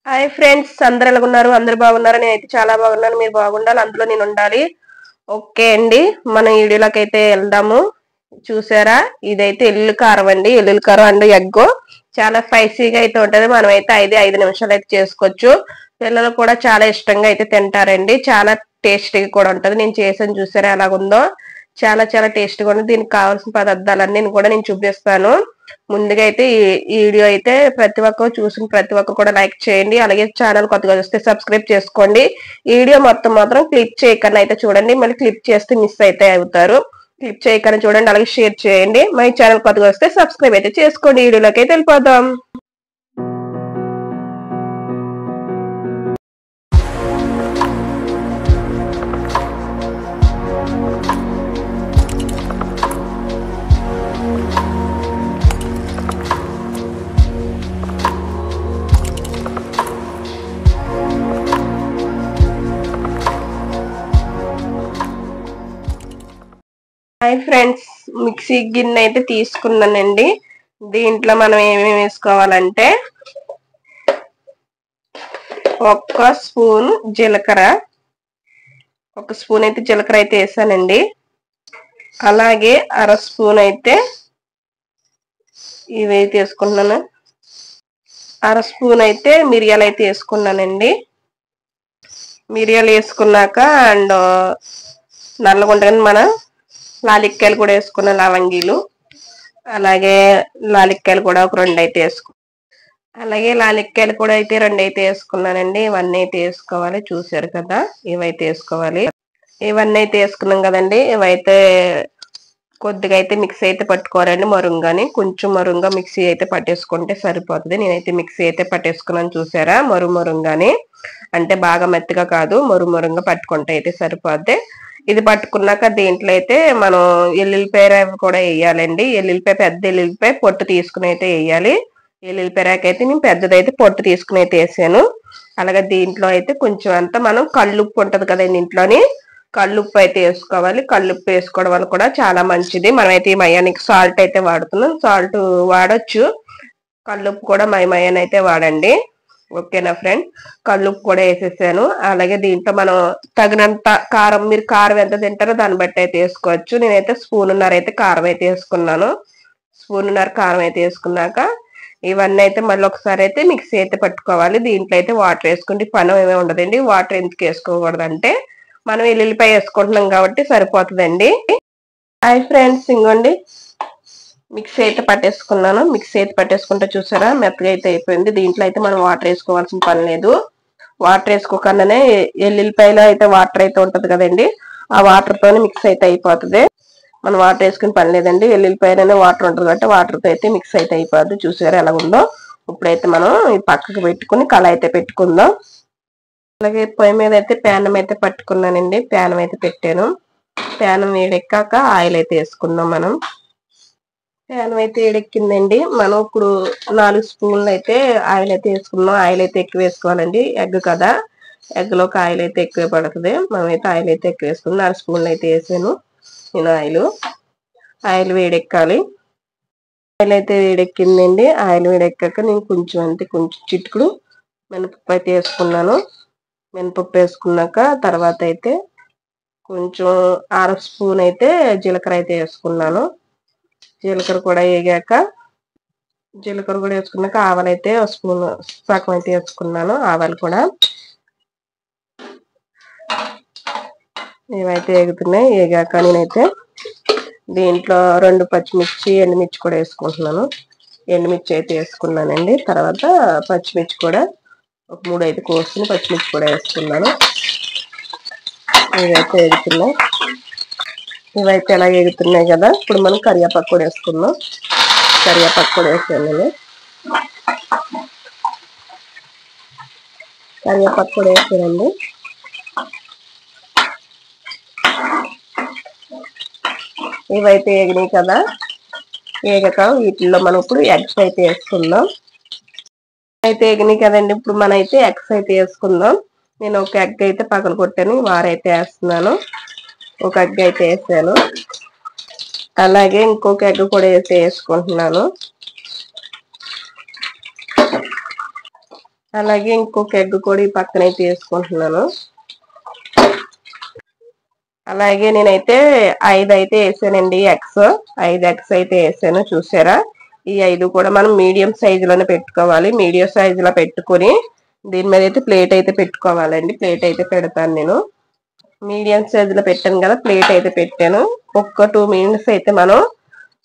Hi friends, అందరు ఎలాగున్నారు? అందరు బాగున్నారు? నేనైతే చాలా బాగున్నాను. మీరు బాగుండాలి, అందులో నేను ఉండాలి. ఓకే అండి, మన వీడియోలోకి అయితే వెళ్దాము. చూసారా, ఇదైతే ఎల్లుల్లి కారం అండి. ఎల్లుల్లి కారం అండ్ ఎగ్ చాలా స్పైసీగా అయితే ఉంటది. మనం అయితే 5 నిమిషాలు అయితే చేసుకోవచ్చు. పిల్లలు కూడా చాలా ఇష్టంగా అయితే తింటారండి. చాలా టేస్టీగా కూడా ఉంటది. నేను చేసాను, చూసారా ఎలాగుందో. చాలా చాలా టేస్టీగా ఉంది. దీనికి కావాల్సిన పదార్థాలన్నీ కూడా నేను చూపిస్తాను. ముందుగా అయితే ఈ వీడియో అయితే ప్రతి ఒక్కరు చూసిన ప్రతి ఒక్కరు కూడా లైక్ చేయండి. అలాగే ఛానల్ కొత్తగా చూస్తే సబ్స్క్రైబ్ చేసుకోండి. ఈ వీడియో మొత్తం మాత్రం క్లిక్ చేయకుండా అయితే చూడండి. మళ్ళీ క్లిక్ చేస్తే మిస్ అయితే అవుతారు. క్లిక్ చేయకుండా చూడండి, అలాగే షేర్ చేయండి. మై ఛానల్ కొత్తగా వస్తే సబ్స్క్రైబ్ అయితే చేసుకోండి. ఈ వీడియోలోకి అయితే వెళ్ళిపోదాం. హాయ్ ఫ్రెండ్స్, మిక్సీ గిన్నె అయితే తీసుకున్నానండి. దీంట్లో మనం ఏమేమి వేసుకోవాలంటే ఒక స్పూన్ జీలకర్ర, ఒక స్పూన్ అయితే జీలకర్ర అయితే వేసానండి. అలాగే అర స్పూన్ అయితే ఇవైతే వేసుకున్నాను. అర స్పూన్ అయితే మిరియాలు అయితే వేసుకున్నానండి. మిరియాలు వేసుకున్నాక అండ్ నల్లగుంటని మన లాలిక్కాయలు కూడా వేసుకున్న లవంగీలు, అలాగే లాలిక్కాయలు కూడా ఒక 2 అయితే అలాగే లాలిక్కాయలు కూడా అయితే 2 అయితే వేసుకున్నానండి. ఇవన్నీ అయితే వేసుకోవాలి, చూసారు కదా. ఇవైతే వేసుకోవాలి. ఇవన్నీ అయితే వేసుకున్నాం కదండి. ఇవైతే కొద్దిగా అయితే మిక్సీ అయితే పట్టుకోవాలండి. మరుంగాని కొంచెం మరుంగా మిక్సీ అయితే పట్టేసుకుంటే సరిపోతుంది. నేనైతే మిక్సీ అయితే పట్టేసుకున్నాను, చూసారా. మరుంగాని అంటే బాగా మెత్తగా కాదు, మరుంగా పట్టుకుంటే అయితే సరిపోద్ది. ఇది పట్టుకున్నాక దీంట్లో అయితే మనం ఎల్లుల్లిపాయ కూడా వేయాలండి. పెద్ద ఎల్లుల్లిపాయ పొట్టు తీసుకుని అయితే వేయాలి. ఎల్లుల్లిపాయకి అయితే నేను పెద్దదైతే పొట్టు తీసుకుని అయితే వేసాను. అలాగే దీంట్లో అయితే కొంచెం అంతా మనం కళ్ళుప్పు ఉంటది కదండి, ఇంట్లోని కళ్ళుప్పు అయితే వేసుకోవాలి. కళ్ళుప్పు వేసుకోవడం వల్ల కూడా చాలా మంచిది. మనమైతే ఈ మయానికి సాల్ట్ అయితే వాడుతున్నాం. సాల్ట్ వాడొచ్చు, కళ్ళుప్పు కూడా మయాన్ అయితే వాడండి. ఓకేనా ఫ్రెండ్, కళ్ళుప్పు కూడా వేసేసాను. అలాగే దీంట్లో మనం తగినంత కారం, మీరు కారం ఎంత తింటారో దాన్ని బట్టి అయితే వేసుకోవచ్చు. నేనైతే స్పూన్నర అయితే కారం అయితే వేసుకున్నాను. స్పూన్నర కారం అయితే వేసుకున్నాక ఇవన్నీ అయితే మళ్ళీ ఒకసారి అయితే మిక్సీ అయితే పట్టుకోవాలి. దీంట్లో అయితే వాటర్ వేసుకుంటే పని ఏమీ ఉండదండి. వాటర్ ఎందుకు వేసుకోకూడదంటే మనం ఎల్లుల్లిపాయ వేసుకుంటున్నాం కాబట్టి సరిపోతుందండి. హాయ్ ఫ్రెండ్స్, ఇంకోండి మిక్సీ అయితే పట్టేసుకున్నాను. మిక్సీ అయితే పట్టేసుకుంటే చూసారా మెత్తగా అయితే అయిపోయింది. దీంట్లో అయితే మనం వాటర్ వేసుకోవాల్సిన పని లేదు. వాటర్ వేసుకోకుండానే ఎల్లుల్లిపాయలో అయితే వాటర్ అయితే ఉంటది కదండి, ఆ వాటర్ తోనే మిక్స్ అయితే అయిపోతుంది. మనం వాటర్ వేసుకుని పని లేదండి. ఎల్లుల్లిపాయలోనే వాటర్ ఉంటుంది కాబట్టి వాటర్ తో అయితే మిక్స్ అయితే అయిపోద్ది. చూసారా ఎలా ఉందో. ఇప్పుడైతే మనం ఈ పక్కకు పెట్టుకుని కళాయి అయితే పెట్టుకుందాం. అలాగే పొయ్యి మీద అయితే ప్యానం అయితే పట్టుకున్నానండి. ప్యానం అయితే పెట్టాను. ప్యానం వేడెక్కాక ఆయిల్ అయితే వేసుకుందాం. మనం ప్యానం అయితే వేడెక్కిందండి. మనం ఇప్పుడు 4 స్పూన్లు అయితే ఆయిల్ అయితే వేసుకుందాం. ఆయిల్ అయితే ఎక్కువ వేసుకోవాలండి, ఎగ్ కదా. ఎగ్ లోకి ఆయిల్ అయితే ఎక్కువ పడుతుంది. మనమైతే ఆయిల్ అయితే ఎక్కువ వేసుకుందాం. 4 స్పూన్లు అయితే వేసాను నేను ఆయిల్ వేడెక్కాలి. ఆయిల్ అయితే వేడెక్కిందండి. ఆయిల్ వేడెక్కాక నేను కొంచెం చిటుకుడు మినపప్పు అయితే వేసుకున్నాను. మినపప్పు వేసుకున్నాక తర్వాత అయితే కొంచెం అర స్పూన్ అయితే జీలకర్ర అయితే వేసుకున్నాను. జీలకర్ర కూడా వేసుకున్నాక ఆవాలు అయితే ఒక స్పూన్ సగం అయితే వేసుకున్నాను. ఆవాలు కూడా ఇవైతే వేగుతున్నాయి. వేగాక నేనైతే దీంట్లో 2 పచ్చిమిర్చి, ఎండుమిర్చి కూడా వేసుకుంటున్నాను. ఎండుమిర్చి అయితే వేసుకున్నానండి. తర్వాత పచ్చిమిర్చి కూడా ఒక 3 అయితే కోసుకుని పచ్చిమిర్చి కూడా వేసుకున్నాను. ఇవైతే వేగుతున్నాయి. ఇవైతే ఎలా వేగుతున్నాయి కదా. ఇప్పుడు మనం కరివేపాకు కూడా వేసుకుందాం. కరివేపాకు కూడా వేసాను నేను. కరివేపాకు కూడా వేసానండి. ఇవైతే వేగినాయి కదా. వేగాక వీటిల్లో మనం ఇప్పుడు ఎగ్స్ అయితే వేసుకుందాం. అయితే వేగినాయి కదండి. ఇప్పుడు మనం అయితే ఎగ్స్ అయితే వేసుకుందాం. నేను ఒక ఎగ్ అయితే పక్కన కొట్టాను, వారైతే వేస్తున్నాను. ఒక ఎగ్ అయితే వేసాను. అలాగే ఇంకొక ఎగ్ కూడా వేసుకుంటున్నాను. అలాగే ఇంకొక ఎగ్ కూడా ఈ పక్కన అయితే వేసుకుంటున్నాను. అలాగే నేనైతే 5 అయితే వేసానండి ఎగ్స్. 5 ఎగ్స్ అయితే వేసాను, చూసారా? ఈ 5 కూడా మనం మీడియం సైజులోనే పెట్టుకోవాలి. మీడియం సైజులో పెట్టుకుని దీని మీద అయితే ప్లేట్ అయితే పెట్టుకోవాలండి. ప్లేట్ అయితే పెడతాను నేను. మీడియం సైజులో పెట్టాను కదా, ప్లేట్ అయితే పెట్టాను. ఒక్క 2 మినిట్స్ అయితే మనం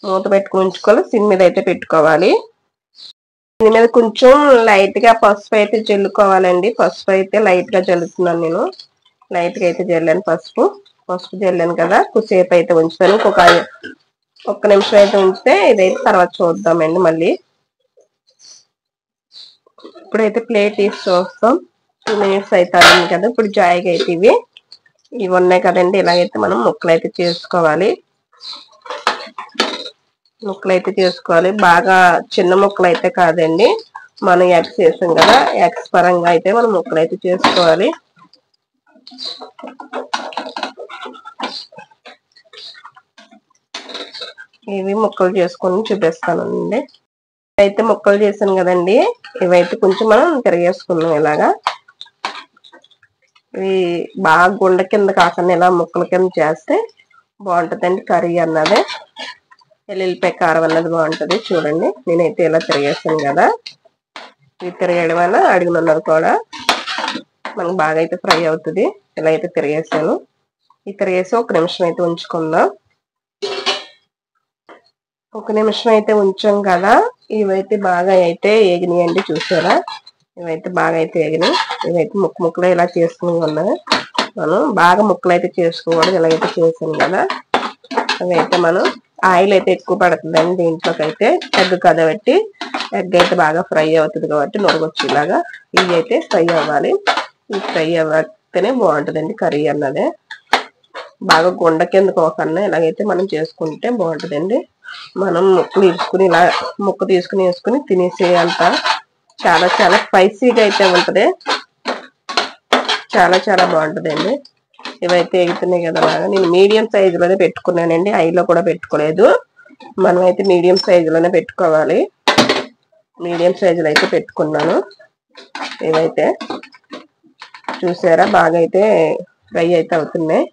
మూత పెట్టుకుని ఉంచుకోవాలి. సిమ్ మీద అయితే పెట్టుకోవాలి. దీని మీద కొంచెం లైట్ గా పసుపు అయితే జల్లుకోవాలండి. పసుపు అయితే లైట్ గా జల్లుతున్నాను నేను. లైట్ గా అయితే జల్లాను పసుపు జల్లాను కదా, కొద్దిసేపు అయితే ఉంచుతాను. ఒక్క నిమిషం అయితే ఉంచితే ఇదైతే తర్వాత చూద్దామండి మళ్ళీ. ఇప్పుడైతే ప్లేట్ తీసి చూస్తాం. 2 మినిట్స్ అయితే అయింది కదా. ఇప్పుడు జాయిగా అయితే ఇవి ఉన్నాయి కదండి, ఇలాగైతే మనం ముక్కలు అయితే చేసుకోవాలి. బాగా చిన్న ముక్కలు అయితే కాదండి, మనం ఎగ్స్ వేసాం కదా, ఎగ్స్ పరంగా అయితే మనం ముక్కలు అయితే చేసుకోవాలి. ఇవి ముక్కలు చేసుకొని చూపిస్తానండి. అయితే ముక్కలు చేసాను కదండి, ఇవైతే కొంచెం మనం తిరిగేసుకున్నాం ఇలాగా. ఇవి బాగా గుండ కింద కాకుండా ఇలా ముక్కల కింద చేస్తే బాగుంటుందండి కర్రీ అన్నది. ఎల్లుల్లిపాయ కారం అన్నది బాగుంటుంది. చూడండి, నేనైతే ఇలా తిరిగేస్తాను కదా. ఇది తిరగడం వల్ల అడుగునున్నది కూడా మనకు బాగా అయితే ఫ్రై అవుతుంది. ఇలా అయితే తిరిగేసాను. ఇది తిరిగేసి 1 నిమిషం అయితే ఉంచుకుందాం. 1 నిమిషం అయితే ఉంచాం కదా. ఇవైతే బాగా అయితే ఎగినాయండి, చూసారా? ఇవైతే బాగా అయితే ఎగినాయి. ఇవైతే ముక్కలు ఇలా చేసుకుని ఉన్నాయి. మనం బాగా ముక్కలు అయితే చేసుకోకూడదు. ఇలాగైతే చేసాను కదా. అవైతే మనం ఆయిల్ అయితే ఎక్కువ పడుతుందండి దీంట్లోకి. అయితే ఎగ్ కాబట్టి ఎగ్ అయితే బాగా ఫ్రై అవుతుంది కాబట్టి నొరగొచ్చు ఇలాగా. ఇవి అయితే ఫ్రై అవ్వాలి. ఇవి ఫ్రై అవ్వకపోతేనే బాగుంటుందండి కర్రీ అన్నదే. బాగా గుండ కింద కోకన్నా ఇలాగైతే మనం చేసుకుంటే బాగుంటుందండి. మనం ముక్క తీసుకుని వేసుకుని తినేసేంత చాలా చాలా స్పైసీగా అయితే ఉంటుంది. చాలా చాలా బాగుంటుందండి. ఇవైతే ఎగుతున్నాయి కదా బాగా. నేను మీడియం సైజులోనే పెట్టుకున్నానండి, హైలో కూడా పెట్టుకోలేదు. మనం అయితే మీడియం సైజులోనే పెట్టుకోవాలి. మీడియం సైజులో అయితే పెట్టుకున్నాను. ఇవైతే చూసారా, బాగా అయితే ఫ్రై అయితే అవుతున్నాయి.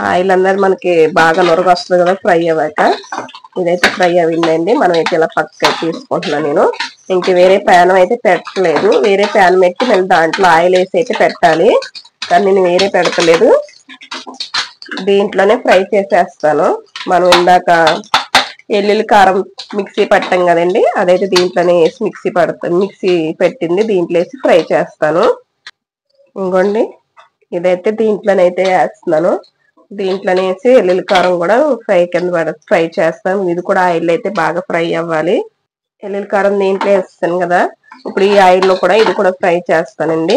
ఆయిల్ అన్నది మనకి బాగా నొరగ వస్తుంది కదా ఫ్రై అవ్వాక. ఇదైతే ఫ్రై అయిందండి. మనం అయితే ఇలా పక్క తీసుకుంటున్నాను నేను. ఇంక వేరే ప్యాన్ అయితే పెట్టలేదు. వేరే ప్యాన్ పెట్టి నేను దాంట్లో ఆయిల్ వేసి అయితే పెట్టాలి, కానీ నేను వేరే పెడతలేదు. దీంట్లోనే ఫ్రై చేసేస్తాను. మనం ఇందాక ఎల్లుల్లి కారం మిక్సీ పట్టాం కదండి, అదైతే దీంట్లోనే వేసి మిక్సీ పెట్టింది దీంట్లో వేసి ఫ్రై చేస్తాను. ఇంకోండి, ఇదైతే దీంట్లోనైతే వేస్తున్నాను. దీంట్లోనే వేసి ఎల్లుల్లి కారం కూడా ఫ్రై చేస్తాను. ఇది కూడా ఆయిల్ అయితే బాగా ఫ్రై అవ్వాలి. ఎల్లుల్లి కారం దీంట్లో వేస్తాను కదా, ఇప్పుడు ఈ ఆయిల్లో కూడా ఇది కూడా ఫ్రై చేస్తానండి.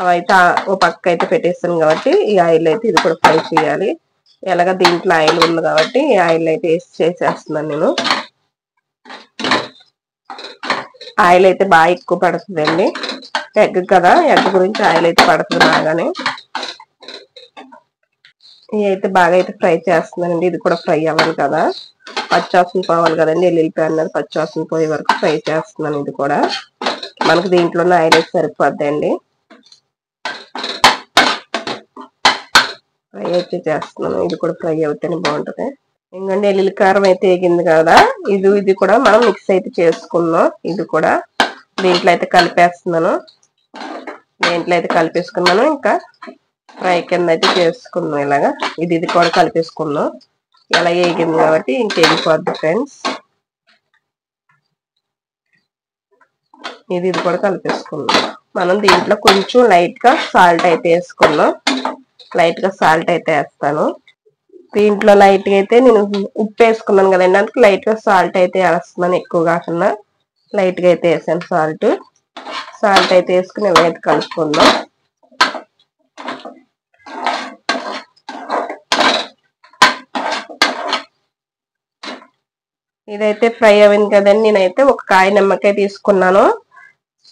అవైతే ఓ పక్క అయితే పెట్టేస్తాను కాబట్టి ఈ ఆయిల్ అయితే ఇది కూడా ఫ్రై చేయాలి. ఎలాగ దీంట్లో ఆయిల్ ఉంది కాబట్టి ఈ ఆయిల్ అయితే వేసి చేసేస్తున్నాను నేను. ఆయిల్ అయితే బాగా ఎక్కువ పడుతుందండి, ఎగ్ కదా, ఎగ్ గురించి ఆయిల్ అయితే పడుతుంది బాగానే. ఇవి అయితే బాగా అయితే ఫ్రై చేస్తున్నానండి. ఇది కూడా ఫ్రై అవ్వాలి కదా, పచ్చివాసన పోవాలి కదండి. ఎల్లుల్లిపాయ అన్నది పచ్చివాసన పోయే వరకు ఫ్రై చేస్తున్నాను. ఇది కూడా మనకు దీంట్లోనే ఆయిల్ అయితే సరిపోద్దండి. ఫ్రై అయితే చేస్తున్నాను. ఇది కూడా ఫ్రై అవుతేనే బాగుంటుంది. ఎందుకంటే ఎల్లుల్లి కారం అయితే వేగింది కదా, ఇది కూడా మనం మిక్స్ అయితే చేసుకున్నాం. ఇది కూడా దీంట్లో అయితే కలిపేస్తున్నాను. ఇంకా ఫ్రై కింద అయితే చేసుకున్నాం ఇలాగా. ఇది కూడా కలిపేసుకున్నాం. ఇలా వేగింది కాబట్టి ఇంకేగిపోద్ది ఫ్రెండ్స్. ఇది కూడా కలిపేసుకున్నాం. మనం దీంట్లో కొంచెం లైట్ గా సాల్ట్ అయితే వేసుకున్నాం. లైట్ గా సాల్ట్ అయితే వేస్తాను. దీంట్లో లైట్ గా అయితే నేను ఉప్పు వేసుకున్నాను కదండి, అందుకు లైట్ గా సాల్ట్ అయితే వేస్తున్నాను. ఎక్కువ కాకుండా లైట్ గా అయితే వేసాను సాల్ట్ అయితే వేసుకుని ఇలాగైతే కలుపుకుందాం. ఇదైతే ఫ్రై అయింది కదండి. నేనైతే ఒక కాయ నిమ్మకాయ తీసుకున్నాను.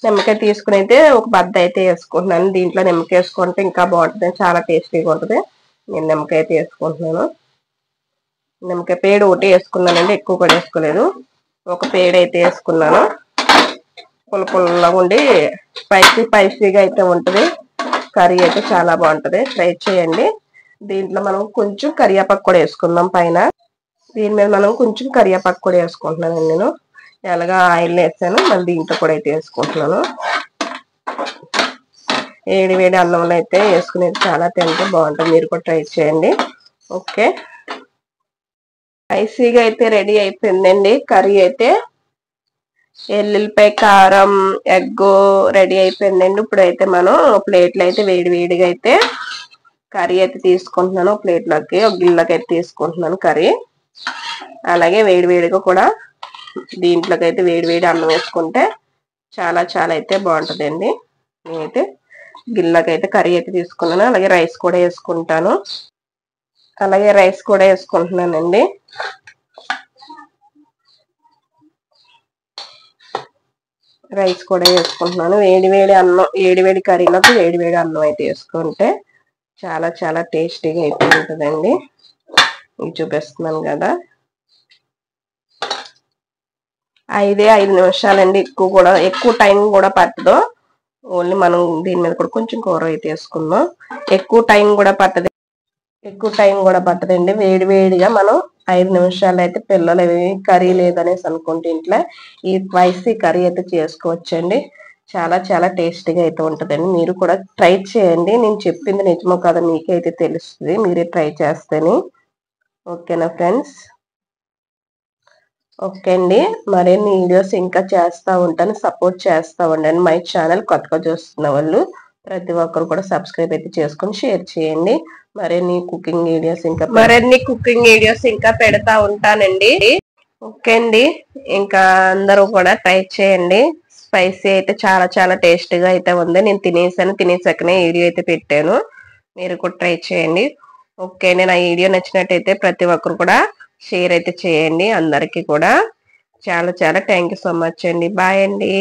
నిమ్మకాయ తీసుకుని అయితే ఒక బద్ద అయితే వేసుకుంటున్నాను. దీంట్లో నిమ్మకాయ వేసుకుంటే ఇంకా బాగుంటుంది, చాలా టేస్టీగా ఉంటుంది. నేను నిమ్మకాయ అయితే వేసుకుంటున్నాను. నిమ్మకాయ పేడు ఒకటి వేసుకున్నానండి, ఎక్కువ కూడా వేసుకోలేదు. ఒక పేడైతే వేసుకున్నాను. పుల్లగా ఉండి స్పైసీగా అయితే ఉంటుంది. కర్రీ అయితే చాలా బాగుంటుంది. ట్రై చేయండి. దీంట్లో మనం కొంచెం కరివేపాకు కూడా వేసుకుందాం పైన. దీని మీద మనం కొంచెం కరివేపాకు కూడా వేసుకుంటున్నాను నేను. ఎలాగా ఆయిల్ వేసాను, మళ్ళీ దీంట్లో కూడా అయితే వేసుకుంటున్నాను. వేడి అన్నంలో అయితే వేసుకునేది చాలా తింటే బాగుంటుంది. మీరు కూడా ట్రై చేయండి. ఓకే, స్పైసీగా అయితే రెడీ అయిపోయిందండి కర్రీ అయితే. ఎల్లుల్లిపాయ కారం ఎగ్ రెడీ అయిపోయిందండి. ఇప్పుడైతే మనం ప్లేట్లో అయితే వేడిగా అయితే కర్రీ అయితే తీసుకుంటున్నాను. ప్లేట్లోకి ఒక గిన్నెలోకి అయితే తీసుకుంటున్నాను కర్రీ. అలాగే వేడిగా కూడా దీంట్లోకి అయితే వేడి అన్నం వేసుకుంటే చాలా అయితే బాగుంటుందండి. నేనైతే గిన్నెలోకి అయితే కర్రీ అయితే తీసుకున్నాను. అలాగే రైస్ కూడా వేసుకుంటాను. అలాగే రైస్ కూడా వేసుకుంటున్నానండి. రైస్ కూడా వేసుకుంటున్నాను. వేడి అన్నం, వేడి కర్రీలోకి వేడి అన్నం అయితే వేసుకుంటే చాలా టేస్టీగా అయితే ఉంటుందండి. మీకు చూపిస్తున్నాను కదా. 5 నిమిషాలండి. ఎక్కువ టైం కూడా పట్టదు. ఓన్లీ మనం దీని మీద కూడా కొంచెం కూర అయితే వేసుకుందాం. ఎక్కువ టైం కూడా పట్టదండి. వేడిగా మనం 5 నిమిషాలు అయితే పిల్లలు కర్రీ లేదనేసి అనుకుంటే ఇంట్లో ఈ స్పైసీ కర్రీ అయితే చేసుకోవచ్చండి. చాలా టేస్టీగా అయితే ఉంటుందండి. మీరు కూడా ట్రై చేయండి. నేను చెప్పింది నిజమో కదా మీకైతే తెలుస్తుంది, మీరే ట్రై చేస్తేనే. ఓకేనా ఫ్రెండ్స్? ఓకే అండి, మరిన్ని వీడియోస్ ఇంకా చేస్తూ ఉంటాను. సపోర్ట్ చేస్తూ ఉండండి. మై ఛానల్ కొత్తగా చూస్తున్న వాళ్ళు ప్రతి ఒక్కరు కూడా సబ్స్క్రైబ్ అయితే చేసుకొని షేర్ చేయండి. మరిన్ని కుకింగ్ వీడియోస్ ఇంకా పెడతా ఉంటానండి. ఓకే అండి, ఇంకా అందరూ కూడా ట్రై చేయండి. స్పైసీ అయితే చాలా టేస్టీగా అయితే ఉంది. నేను తినేసాకనే వీడియో అయితే పెట్టాను. మీరు కూడా ట్రై చేయండి. ఓకే అండి, నా వీడియో నచ్చినట్టయితే ప్రతి ఒక్కరు కూడా షేర్ అయితే చేయండి. అందరికీ కూడా చాలా థ్యాంక్ యూ సో మచ్ అండి. బాయ్ అండి.